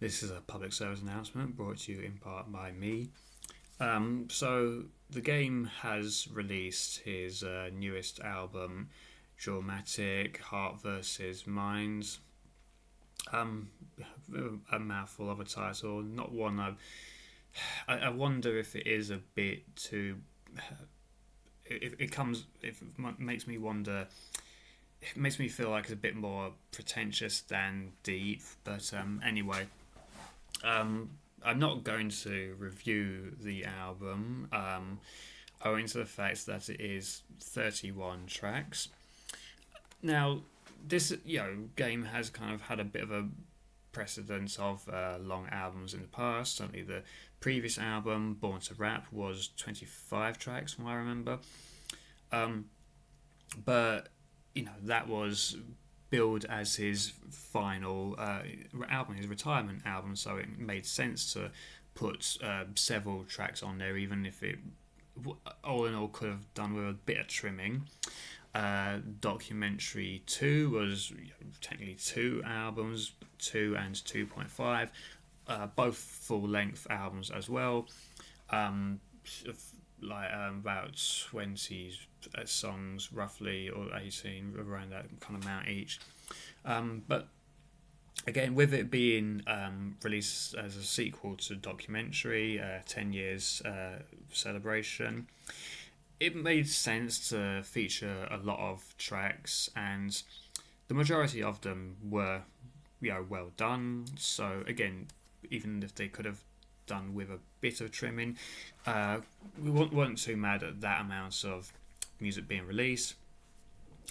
This is a public service announcement brought to you in part by me. So the game has released his newest album, Drillmatic, Heart versus Minds. Um, a mouthful of a title, not one I wonder if it is a bit too. It makes me wonder. It makes me feel like it's a bit more pretentious than deep. But anyway, I'm not going to review the album, owing to the fact that it is 31 tracks. Now, this game has kind of had a bit of a precedence of long albums in the past. Certainly, the previous album, Born to Rap, was 25 tracks, from what I remember. Um, but that was billed as his final album, his retirement album, so it made sense to put several tracks on there, even if it all in all could have done with a bit of trimming. Documentary 2 was technically two albums, 2 and 2.5, both full length albums as well. About 20 songs roughly, or 18, around that kind of amount each. But again, with it being released as a sequel to documentary, 10 years celebration, it made sense to feature a lot of tracks, and the majority of them were well done. So again, even if they could have done with a bit of trimming, we weren't too mad at that amount of music being released.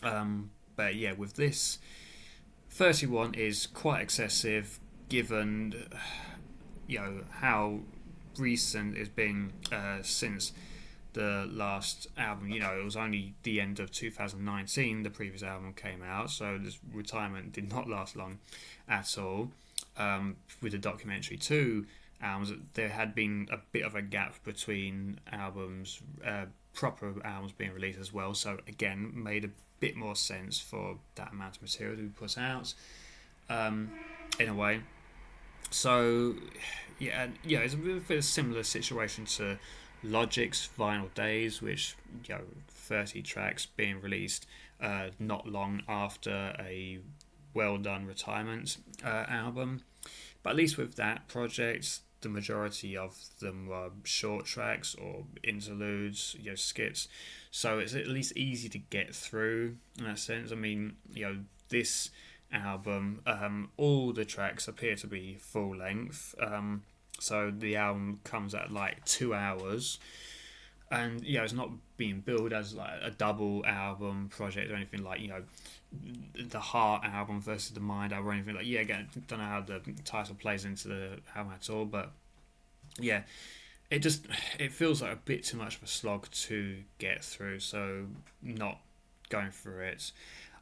But yeah, with this, 31 is quite excessive given how recent it's been since the last album. It was only the end of 2019 the previous album came out, so this retirement did not last long at all. With the documentary 2 albums, there had been a bit of a gap between albums, proper albums being released as well, so again made a bit more sense for that amount of material to be put out, in a way. So it's a bit of a similar situation to Logic's Vinyl Days, which 30 tracks being released not long after a well done retirement album. But at least with that project, the majority of them were short tracks or interludes, skits. So it's at least easy to get through in that sense. I mean, this album, all the tracks appear to be full length. So the album comes at like 2 hours, and it's not being billed as like a double album project or anything like the Heart album versus the Mind album or anything like. Again, don't know how the title plays into the album at all, but it feels like a bit too much of a slog to get through. So not going through it.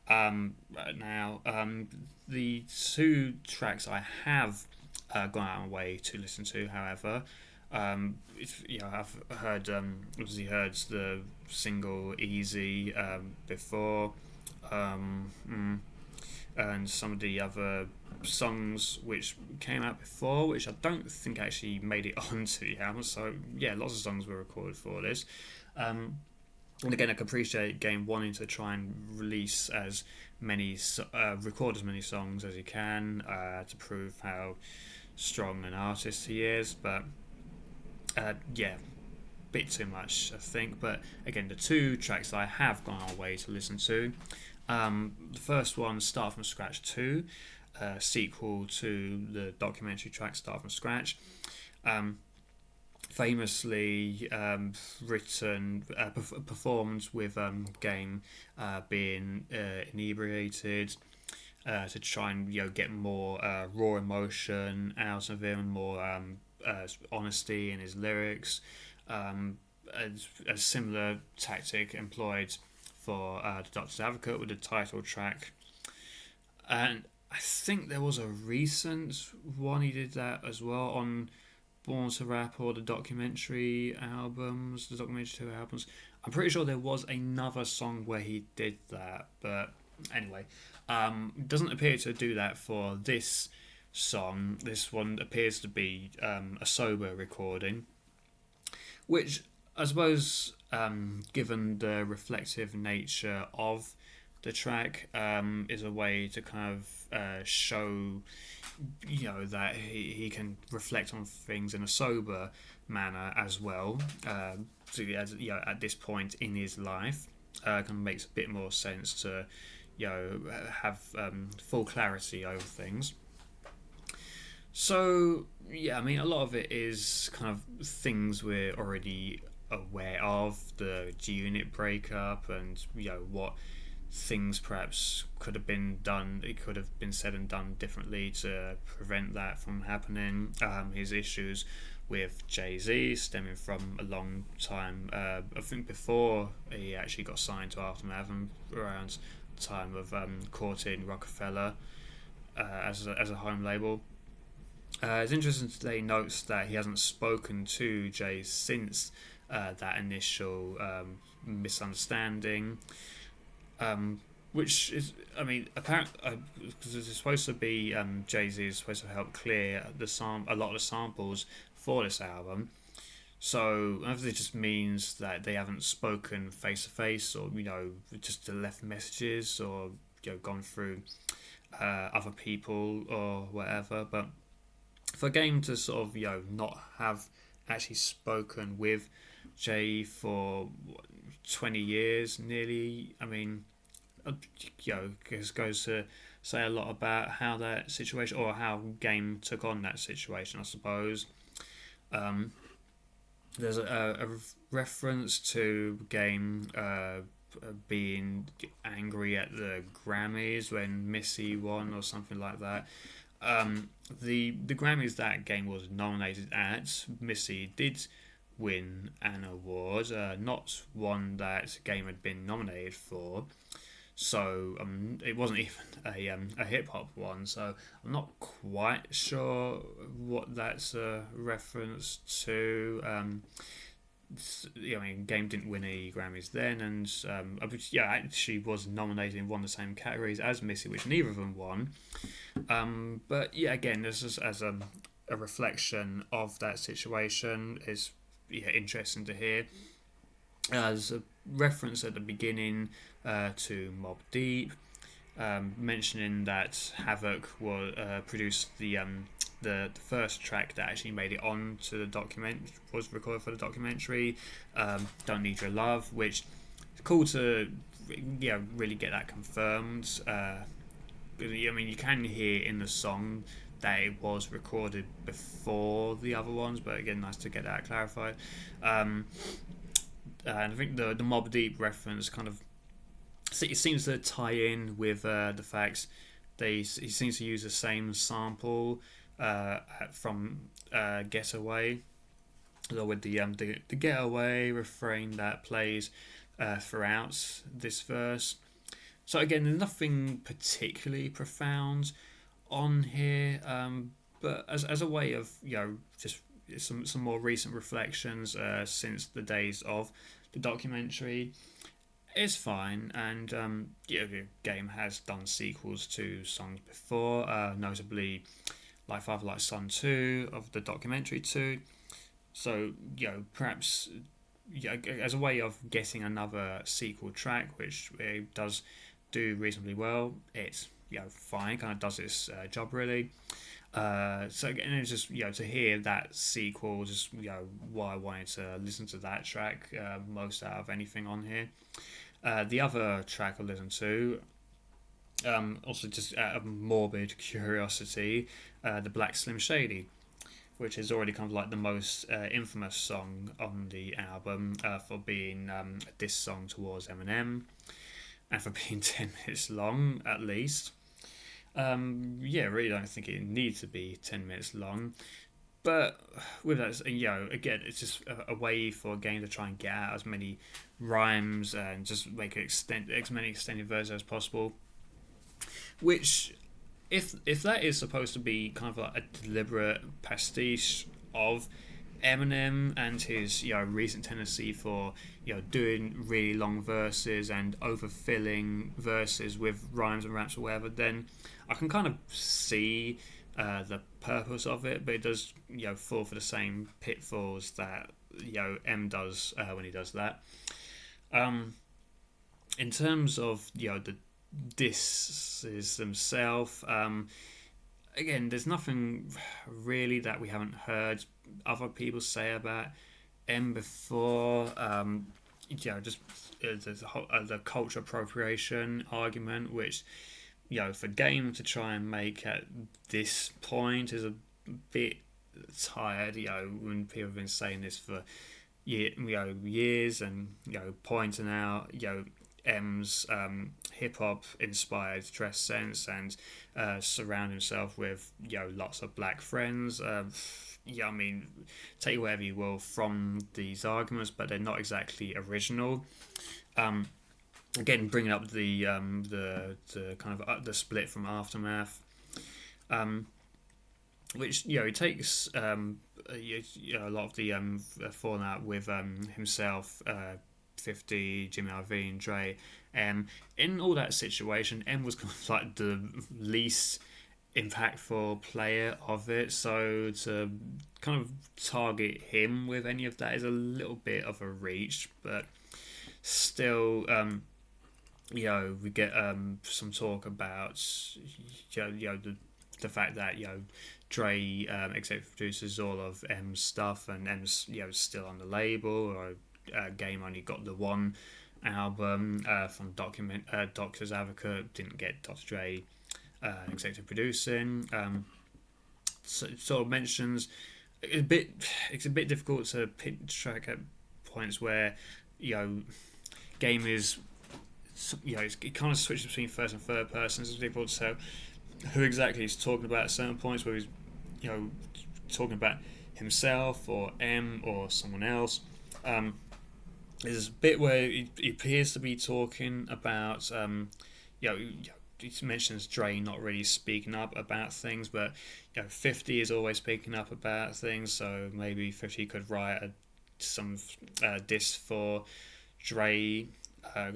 Right now, the 2 tracks I have gone out of my way to listen to, however, I've heard obviously heard the single Easy before, and some of the other songs which came out before, which I don't think actually made it onto the album. So lots of songs were recorded for this. And again, I can appreciate Game wanting to try and release as many, record as many songs as he can to prove how strong an artist he is. But bit too much, I think. But again, the 2 tracks that I have gone our way to listen to. The first one, Start From Scratch 2, sequel to the documentary track Start From Scratch. Famously written, performed with Game being inebriated to try and get more raw emotion out of him, more honesty in his lyrics. A similar tactic employed for the Doctor's Advocate with the title track, and I think there was a recent one he did that as well on Born to Rap or the documentary albums, the documentary 2 albums. I'm pretty sure there was another song where he did that, but anyway, doesn't appear to do that for this song. This one appears to be a sober recording, which I suppose, given the reflective nature of the track, is a way to kind of show, that he can reflect on things in a sober manner as well. So as at this point in his life, kind of makes a bit more sense to have full clarity over things. So yeah, I mean, a lot of it is kind of things we're already aware of, the unit breakup, and what things perhaps could have been done. It could have been said and done differently to prevent that from happening. His issues with Jay-Z stemming from a long time. I think before he actually got signed to Aftermath, and around the time of courting Rockefeller as a home label. It's interesting today he notes that he hasn't spoken to Jay since that initial misunderstanding, which is, I mean, apparently, because it's supposed to be Jay-Z is supposed to help clear a lot of the samples for this album. So I don't know if it just means that they haven't spoken face to face, or just left messages, or gone through other people or whatever. But for a game to sort of not have actually spoken with Jay for 20 years nearly, I mean, it goes to say a lot about how that situation, or how Game took on that situation, I suppose. There's a reference to Game being angry at the Grammys when Missy won or something like that. The Grammys that Game was nominated at, Missy did win an award, not one that Game had been nominated for. So it wasn't even a hip hop one. So I'm not quite sure what that's a reference to. I mean, Game didn't win any Grammys then, and actually was nominated in one of the same categories as Missy, which neither of them won. But yeah, again, this is as a reflection of that situation. Is interesting to hear. There's a reference at the beginning to Mobb Deep, mentioning that Havoc produced the first track that actually made it on to the document, was recorded for the documentary, Don't Need Your Love, which is cool to really get that confirmed. I mean, you can hear in the song that it was recorded before the other ones, but again, nice to get that clarified. And I think the Mobb Deep reference kind of, it seems to tie in with the facts he seems to use the same sample from Getaway, with the Getaway refrain that plays throughout this verse. So again, nothing particularly profound on here, but as a way of just some more recent reflections since the days of the documentary, it's fine. And the Game has done sequels to songs before, notably Like Father Like Son 2 of the documentary 2. So perhaps as a way of getting another sequel track, which it does do reasonably well, it's fine, kind of does its job really. So again, it's just to hear that sequel, just why I wanted to listen to that track most out of anything on here. The other track I listened to, also just out of morbid curiosity, the Black Slim Shady, which is already kind of like the most infamous song on the album for being a diss song towards Eminem, and for being 10 minutes long at least. Really don't think it needs to be 10 minutes long, but with that, again, it's just a way for a game to try and get out as many rhymes and just make as many extended verses as possible. Which, if that is supposed to be kind of like a deliberate pastiche of Eminem and his recent tendency for doing really long verses and overfilling verses with rhymes and raps or whatever, then I can kind of see the purpose of it, but it does fall for the same pitfalls that M does when he does that. In terms of the disses themselves, again, there's nothing really that we haven't heard other people say about M before. Just the culture appropriation argument, which for Game to try and make at this point is a bit tired. When people have been saying this for years, and pointing out M's hip hop inspired dress sense, and surround himself with lots of black friends. I mean, take whatever you will from these arguments, but they're not exactly original. Again, bringing up the kind of the split from Aftermath, which it takes a lot of the fallout with himself, 50, Jimmy Iovine, Dre. In all that situation, M was kind of like the least impactful player of it, so to kind of target him with any of that is a little bit of a reach, but still, we get some talk about the fact that Dre executive produces all of M's stuff, and M's still on the label, or Game only got the one album from Doctor's Advocate, didn't get Dr. Dre executive producing. So it sort of mentions it's a bit difficult to pick track at points where Game is it kind of switches between first and third person. It's difficult to tell who exactly he's talking about at certain points, where he's talking about himself or M or someone else. There's a bit where he appears to be talking about he mentions Dre not really speaking up about things, but 50 is always speaking up about things, so maybe 50 could write some diss for Dre. I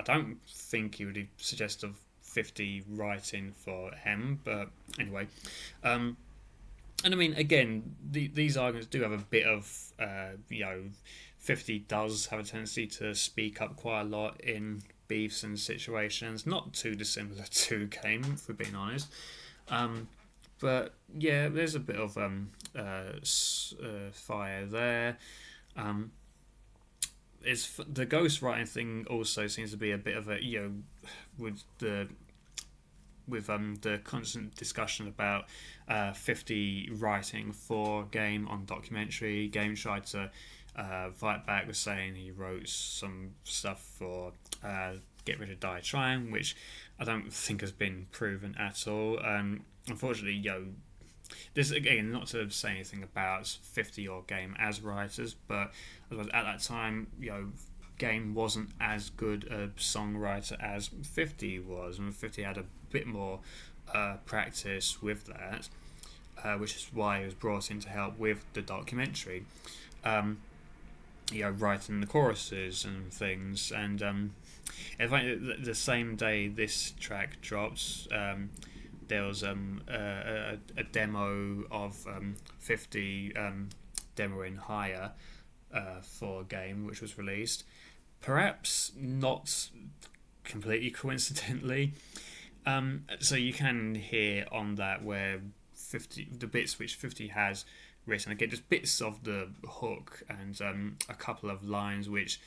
don't think he would suggest of 50 writing for M, but anyway. And I mean, again, these arguments do have a bit of 50 does have a tendency to speak up quite a lot in beefs and situations, not too dissimilar to Game, if we're being honest. But yeah, there's a bit of fire there. It's the ghostwriting thing also seems to be a bit of a with the constant discussion about 50 writing for Game on documentary. Game tried to fight back with saying he wrote some stuff for Get Rid of Die Trying, which I don't think has been proven at all. Unfortunately, this again, not to say anything about 50 or Game as writers, but at that time, Game wasn't as good a songwriter as 50 was, and 50 had a bit more practice with that, which is why he was brought in to help with the documentary. Writing the choruses and things, and in fact, the same day this track dropped, there was a demo of 50 demoing Higher for Game, which was released. Perhaps not completely coincidentally. So you can hear on that where 50 the bits which 50 has written, again, just bits of the hook and a couple of lines which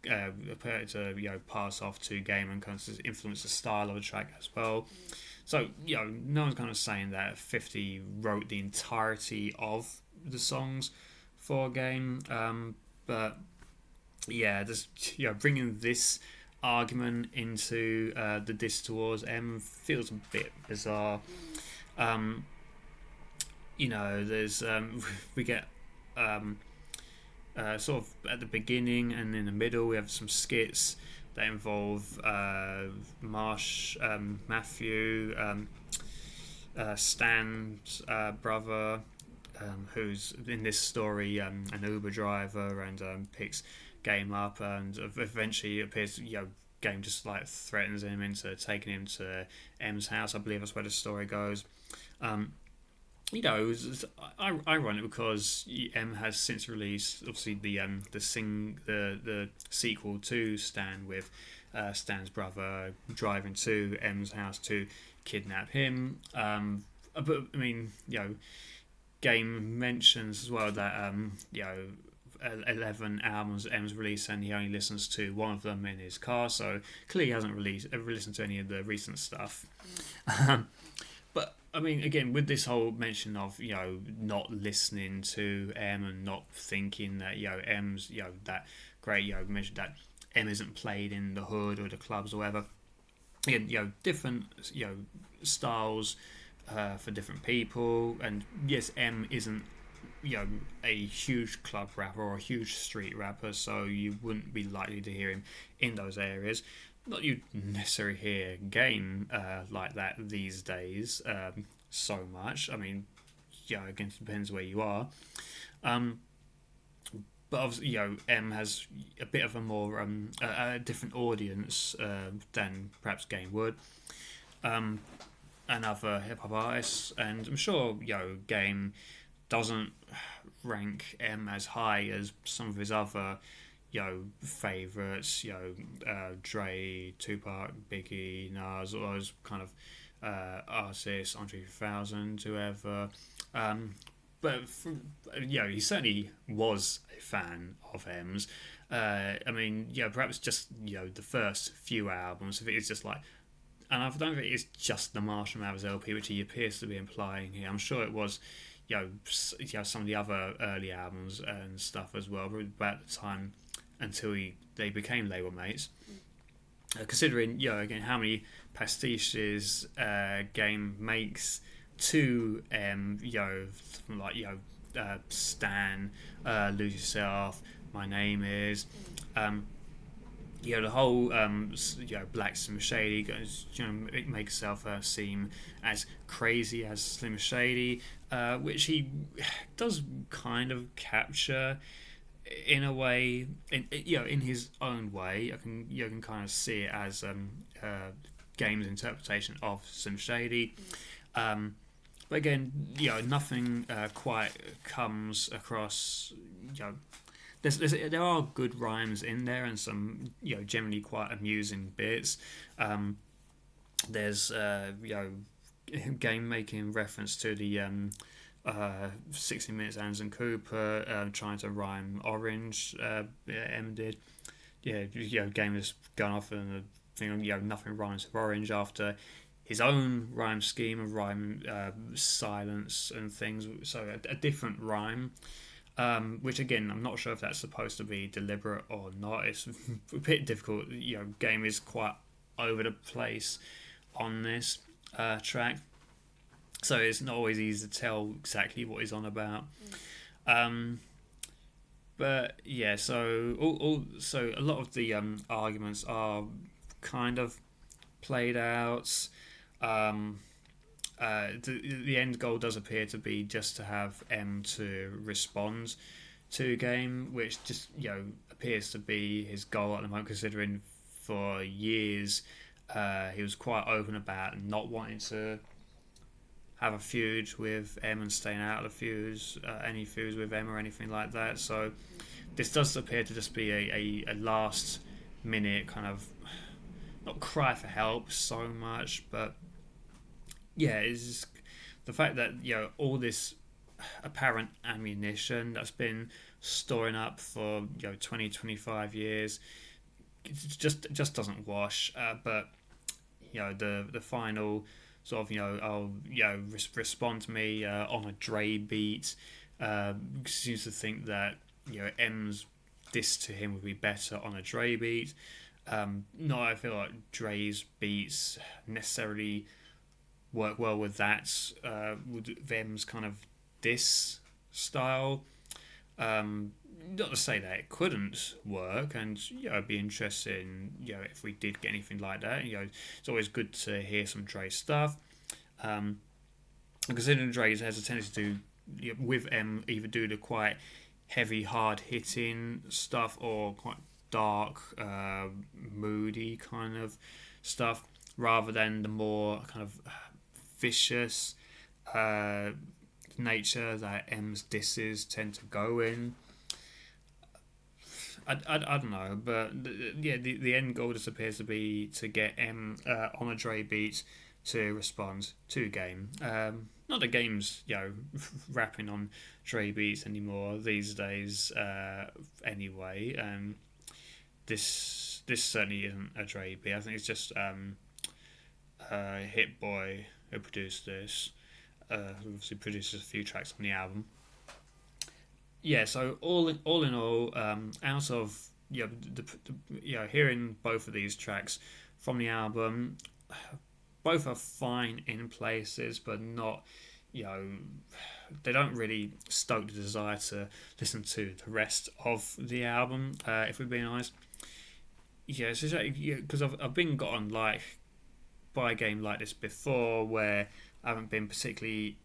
appear to pass off to Game and kind of influence the style of the track as well. So no one's kind of saying that 50 wrote the entirety of the songs for Game, but yeah, just bringing this argument into the diss towards M feels a bit bizarre. There's we get sort of at the beginning and in the middle we have some skits that involve Marsh, Matthew, Stan's brother, who's in this story an Uber driver, and picks Game up, and eventually it appears Game just like threatens him into taking him to M's house. I believe that's where the story goes. It was ironic because has since released obviously the sequel to Stan with Stan's brother driving to M's house to kidnap him. But I mean, Game mentions as well that 11 albums M's released and he only listens to one of them in his car, so clearly he hasn't ever listened to any of the recent stuff. But I mean, again, with this whole mention of not listening to M and not thinking that M's that great, mentioned that M isn't played in the hood or the clubs or whatever. Again, different styles for different people, and yes, M isn't a huge club rapper or a huge street rapper, so you wouldn't be likely to hear him in those areas. Not you necessarily hear Game like that these days so much. I mean, again, it depends where you are. But obviously, M has a bit of a more a different audience than perhaps Game would. And other hip hop artists, and I'm sure Game doesn't rank M as high as some of his other favourites, Dre, Tupac, Biggie, Nas, all those kind of artists, Andre 3000, whoever. But he certainly was a fan of M's. I mean, perhaps just the first few albums. If it's just like, and I don't think it's just the Marshall Mathers LP, which he appears to be implying here. I'm sure it was, some of the other early albums and stuff as well, about the time until they became label mates. Considering, again, how many pastiches Game makes to Stan, Lose Yourself, My Name Is, the whole Black Slim Shady goes, make herself seem as crazy as Slim Shady, which he does kind of capture in a way, in his own way. You can kind of see it as Game's interpretation of Slim Shady. But again, nothing quite comes across. There are good rhymes in there and some generally quite amusing bits. There's Game making reference to the 60 Minutes Anderson Cooper trying to rhyme orange. M did. Game has gone off and the thing nothing rhymes with orange after his own rhyme scheme of rhyme silence and things. So a different rhyme. Which again, I'm not sure if that's supposed to be deliberate or not. It's a bit difficult. Game is quite over the place on this track, so it's not always easy to tell exactly what he's on about. But yeah, so so a lot of the arguments are kind of played out. The end goal does appear to be just to have M to respond to Game, which just appears to be his goal at the moment, considering for years he was quite open about not wanting to have a feud with M and staying out of the feuds, any feuds with M or anything like that. So this does appear to just be a last minute kind of, not cry for help so much, but it's just the fact that all this apparent ammunition that's been storing up for 20-25 years, it just doesn't wash. But the final sort of respond to me on a Dre beat, seems to think that M's diss to him would be better on a Dre beat. No, I feel like Dre's beats necessarily work well with that, with M's kind of diss style. Not to say that it couldn't work, and I'd be interested in if we did get anything like that. It's always good to hear some Dre stuff. Considering Dre has a tendency to with M either do the quite heavy, hard hitting stuff or quite dark, moody kind of stuff, rather than the more kind of vicious uh, nature that M's disses tend to go in. I don't know, but yeah, the end goal just appears to be to get M on a Dre beat to respond to Game. Not that Game's rapping on Dre beats anymore these days. Anyway, this certainly isn't a Dre beat. I think it's just Hit Boy who produced this. Who obviously produces a few tracks on the album. Yeah, so all in all, out of hearing both of these tracks from the album, both are fine in places, but not you know they don't really stoke the desire to listen to the rest of the album. If we're being honest, yeah, it's because I've been gotten like by a game like this before where I haven't been particularly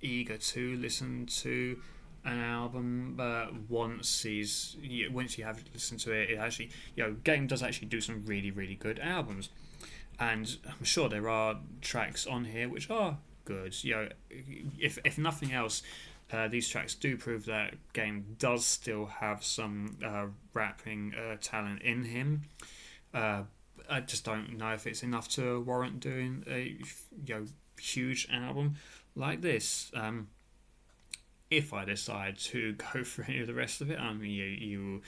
eager to listen to an album, but once you have listened to it, it actually Game does actually do some really really good albums, and I'm sure there are tracks on here which are good. If nothing else, these tracks do prove that Game does still have some rapping talent in him. Uh, I just don't know if it's enough to warrant doing a huge album like this. If I decide to go for any of the rest of it, I mean, you will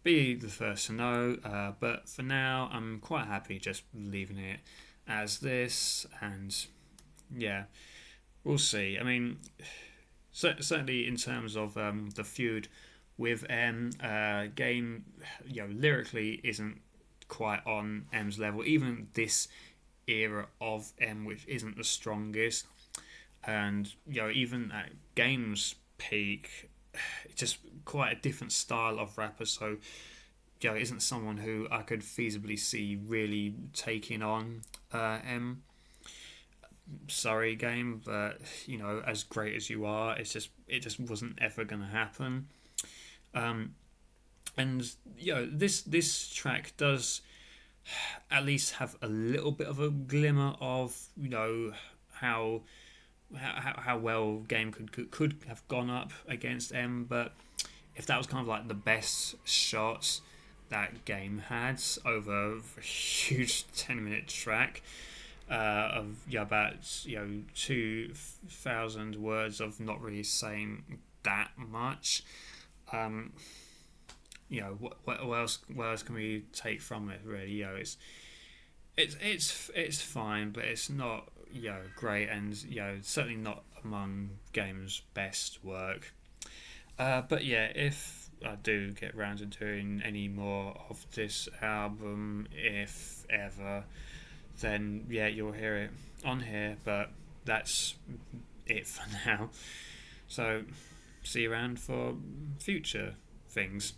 be the first to know. But for now, I'm quite happy just leaving it as this, and yeah, we'll see. I mean, certainly in terms of the feud with M, Game, lyrically isn't quite on M's level. Even this era of M, which isn't the strongest, and even at Game's peak, it's just quite a different style of rapper. So isn't someone who I could feasibly see really taking on M. Sorry, Game, but as great as you are, it just wasn't ever gonna happen. Um, and this track does at least have a little bit of a glimmer of how how well Game could have gone up against M, but if that was kind of like the best shots that Game had over a huge 10-minute track of about 2,000 words of not really saying that much. What else can we take from it? Really, it's fine, but it's not great, and certainly not among Game's best work. But yeah, if I do get round to doing any more of this album, if ever, then yeah, you'll hear it on here. But that's it for now. So see you around for future things.